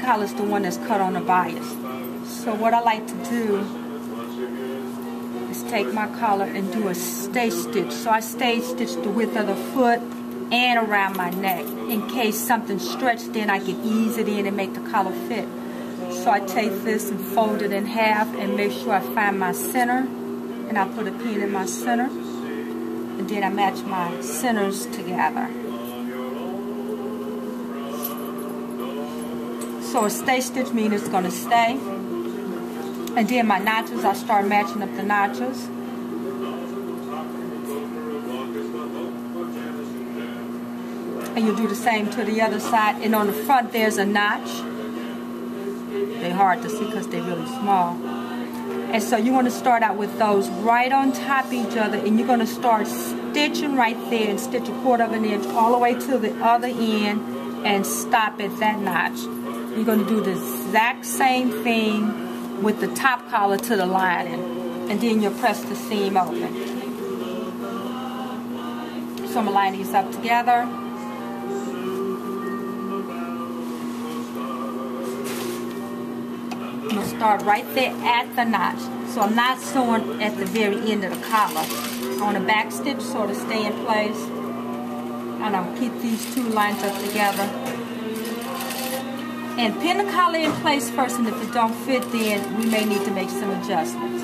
collar is the one that's cut on the bias. So what I like to do is take my collar and do a stage stitch. So I stage stitch the width of the foot and around my neck. In case something's stretched in, I can ease it in and make the collar fit. So I take this and fold it in half and make sure I find my center. And I put a pin in my center. And then I match my centers together. So a stage stitch means it's going to stay. And then my notches, I start matching up the notches. And you do the same to the other side. And on the front there's a notch. They're hard to see because they're really small. And so you want to start out with those right on top of each other, and you're going to start stitching right there and stitch 1/4 of an inch all the way to the other end and stop at that notch. You're going to do the exact same thing with the top collar to the lining, and then you'll press the seam open. So I'm going to line these up together. I'm going to start right there at the notch. So I'm not sewing at the very end of the collar. I want a back stitch sort of stay in place. And I'll keep these two lines up together. And pin the collar in place first, and if it don't fit, then we may need to make some adjustments.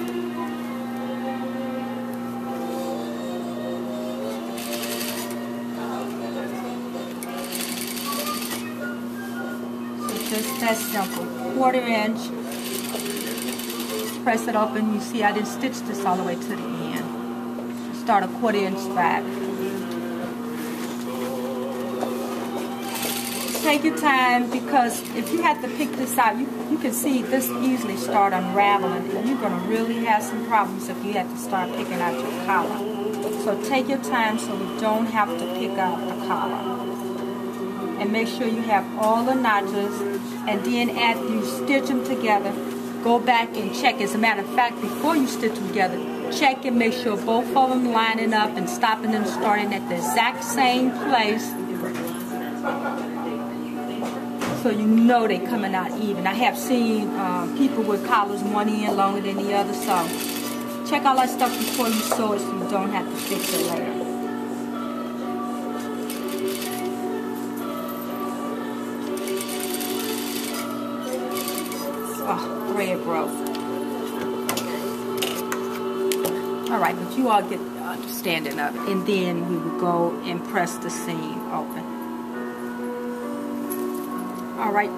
So just that simple. 1/4 inch. Press it open. You see I didn't stitch this all the way to the end. Start a 1/4 inch back. Take your time, because if you have to pick this out, you can see this easily start unraveling, and you're going to really have some problems if you have to start picking out your collar. So take your time so we don't have to pick out the collar. And make sure you have all the notches, and then after you stitch them together, go back and check. As a matter of fact, before you stitch them together, check and make sure both of them lining up and stopping them starting at the exact same place, so you know they're coming out even. I have seen people with collars one end longer than the other, so check all that stuff before you sew it so you don't have to fix it later. Oh, thread broke. Alright, but you all get the understanding of it. And then we will go and press the seam open. Alright.